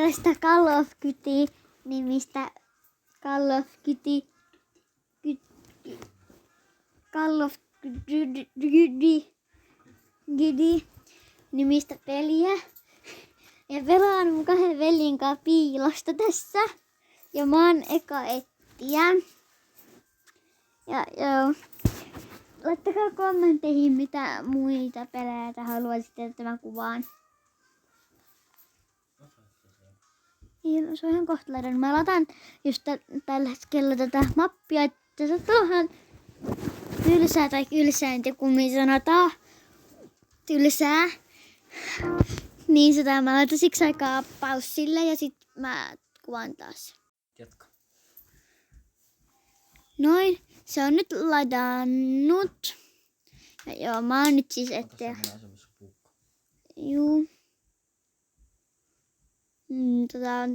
tällaista Call of Duty-nimistä nimistä peliä. Ja pelaan mun 2 veljen kanssa piilosta tässä. Ja mä oon eka etsijä. Ja laittakaa kommentteihin, mitä muita pelejä haluaisitte, että mä kuvaan. Se on ihan kohtalainen. Mä laitan just tällä hetkellä tätä mappia, että se tuohon tylsää tai kylsää, en tiedä kummin sanotaan. Tylsää. Niin sitä mä laitan siksi aikaa paussille ja sit mä kuvaan taas. Jatka. Noin. Se on nyt ladannut. Ja joo, mä oon nyt siis etsiä. Juu.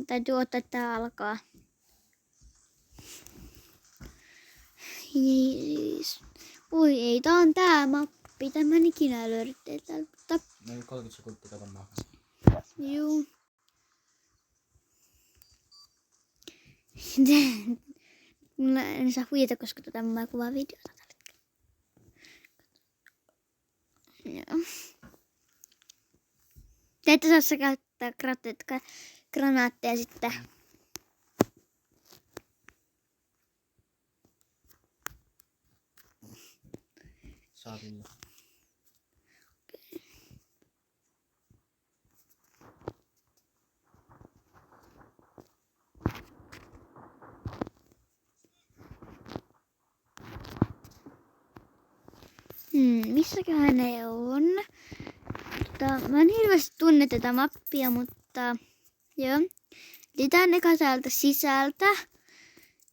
Täytyy ottaa, että tää alkaa. Oi ei, tää on tää mappi. Tämä en ikinä löydettiin täältä. Noin 30 sekuntia katon maahan. Juu. Mulla en saa huijata, koska mä kuvaan videota tällä hetkellä. Joo. Te ette saa käyttää granaatteja sitten. Saatiin jo. Missäköhän ne on? Mä en hirveästi tunne tätä mappia, mutta joo. Editään eka täältä sisältä.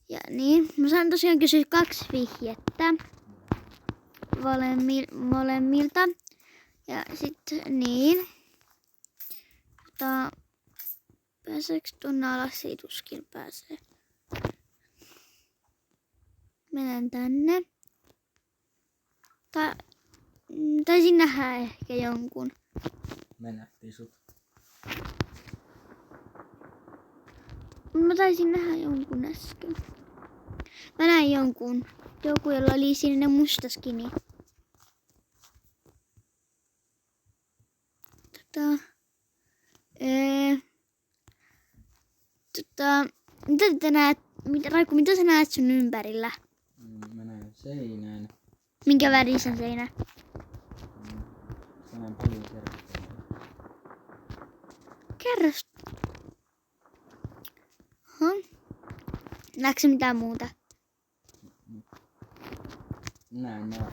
Ja niin, mä saan tosiaan kysyä 2 vihjettä molemmilta. Ja sitten niin. Pääseekö tuonne alas? Ei tuskin pääsee. Menen tänne. Taisin nähdä ehkä jonkun. Me nähtiin sut. Mä taisin nähdä jonkun äsken. Mä näin jonkun. Joku, jolla oli sinne musta skini. Mitä te näet? Raiku, mitä sä näet sun ympärillä? Mä näen seinän. Minkä värisen seinä? Mä näen paljon kerrostalua. Kerros. Näetkö mitään muuta? Näen nää.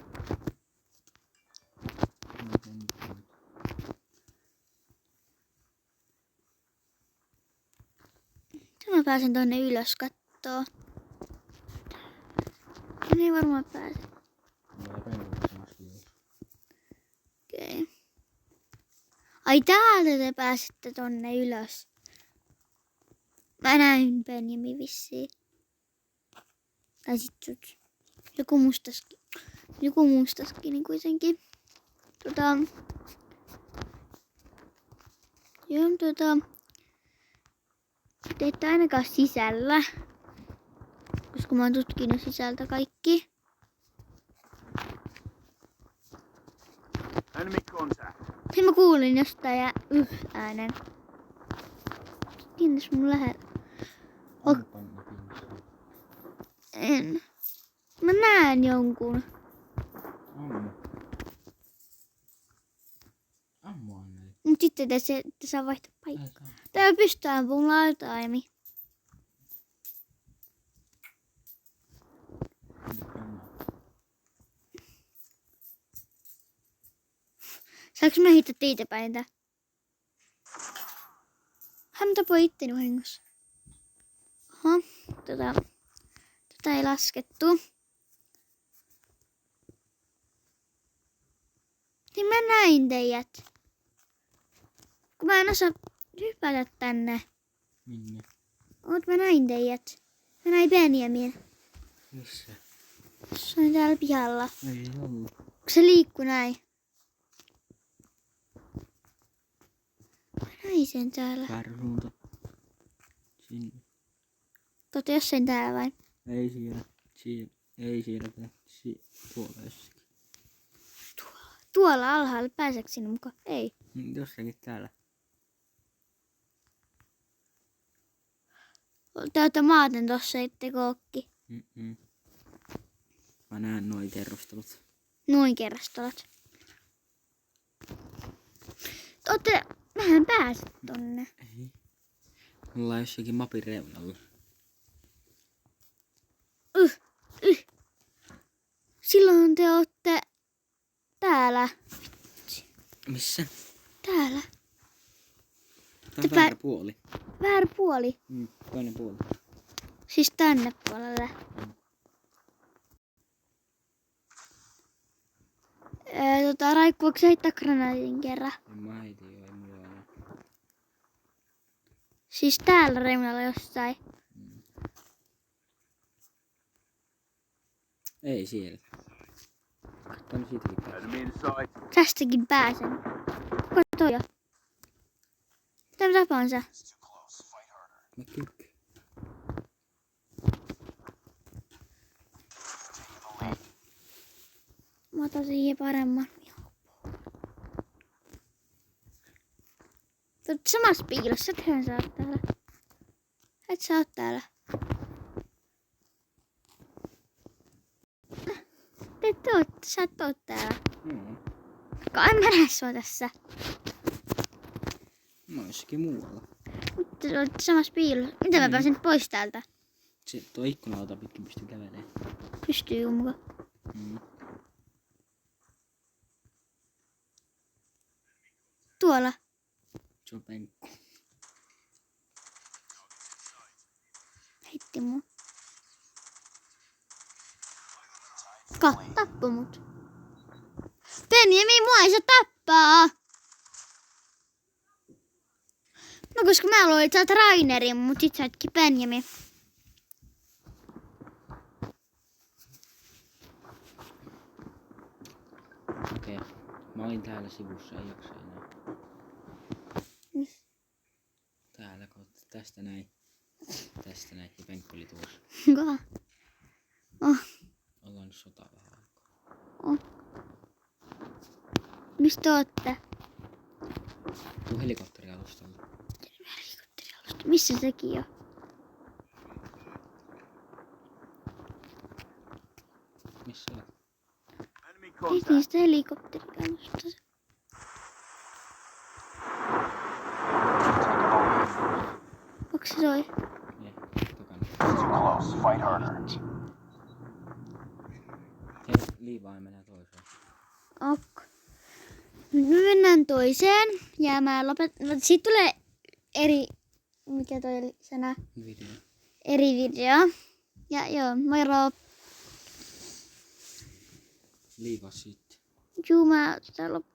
Mä pääsen tonne ylös kattoo. Mä ei varmaan pääse. Okei. Ai täältä te pääsitte tonne ylös. Mä näin Benjamin vissiin. Tai sit sut. Joku mustaskin niin kuitenkin. Te ette ainakaan sisällä. Koska mä oon tutkinut sisältä kaikki. Hei, mä kuulin jostain ja äänen. Kiinnos mun lähellä. En. Mä näen jonkun. Ammu Anneli. Mut sitten te saa vaihtaa paikkaa. Tää pystyy ampumaan lautaimi. Saanko mä heittää teitä päin tää? Hän tapoi itteni vahingossa. Oho, tota ei laskettu. Niin mä näin teidät. Kun mä en osaa hypätä tänne. Minne? Mä näin teidät. Mä näin Benjamin. Missä? Se on täällä pihalla. Ei ollut. Kun se liikkuu näin. Mä näin sen täällä. Väärä suunta. Sinne. Totta jossain täällä vai? Ei siellä. Ei siellä. Tuolla jossakin. Tuolla alhaalla. Pääseekö sinne mukaan? Ei. Jossakin täällä. Täyttä maaten tossa itse kookki. Mm-mm. Mä näen noi kerrostelut. Noin kerrostolat. Vähän pääset tonne. Ei. Me ollaan jossakin mapin reunalla. Silloin te ootte täällä. Missä? Täällä. Tää on väärä puoli. Väärä puoli. Toinen puoli. Siis tänne puolelle. Raikkuuko sä heittää granaatin kerran? En mä heitin jo, ei mulla ole. Siis täällä reunalla jossain. Ei siellä. Tänne siitäkin pääsee. Tästäkin pääsen. Kato jo. Mitä tapaan sä? Mä kykkään. Mä otan siihen paremman. Tuot samassa piilossa, ethän sä oot täällä. Et sä oot täällä. Sä et oo täällä. En mä näe sua tässä. Mä oon jossakin muualla. Mutta sä oot samassa piilossa. Miten mä pääsen pois täältä? Se tuo ikkunalta pitkin pystyy kävelemään. Pystyy jo mukaan. Tuolla. Se on penkku. Heitti mua. Tappo mut. Benjamin, mua ei saa tappaa! No koska mä luulin, että sä oot Rainerin, mut sit sä ootkin Benjamin. Okei. Mä olin täällä sivussa, ei jaksa enää. Täällä kautta. Tästä näin. Tästä näin. Ja penkku oli tuossa. Kuka? Ollaan nyt sotaa vähän aikaa. Mistä ootte? Tuu helikopterialustalla. Missä sekin on? Missä oot? Ei niistä helikopterialustasta. Onko se toi? Ne, takana. Close, fight harder. Hei, liivaan mennään toiseen. Ok. Nyt me mennään toiseen. Ja mä lopetan. Siitä tulee eri... Mikä toi oli sana? Video. Eri video. Ja joo, moro. Liivaa sitten. Juu, mä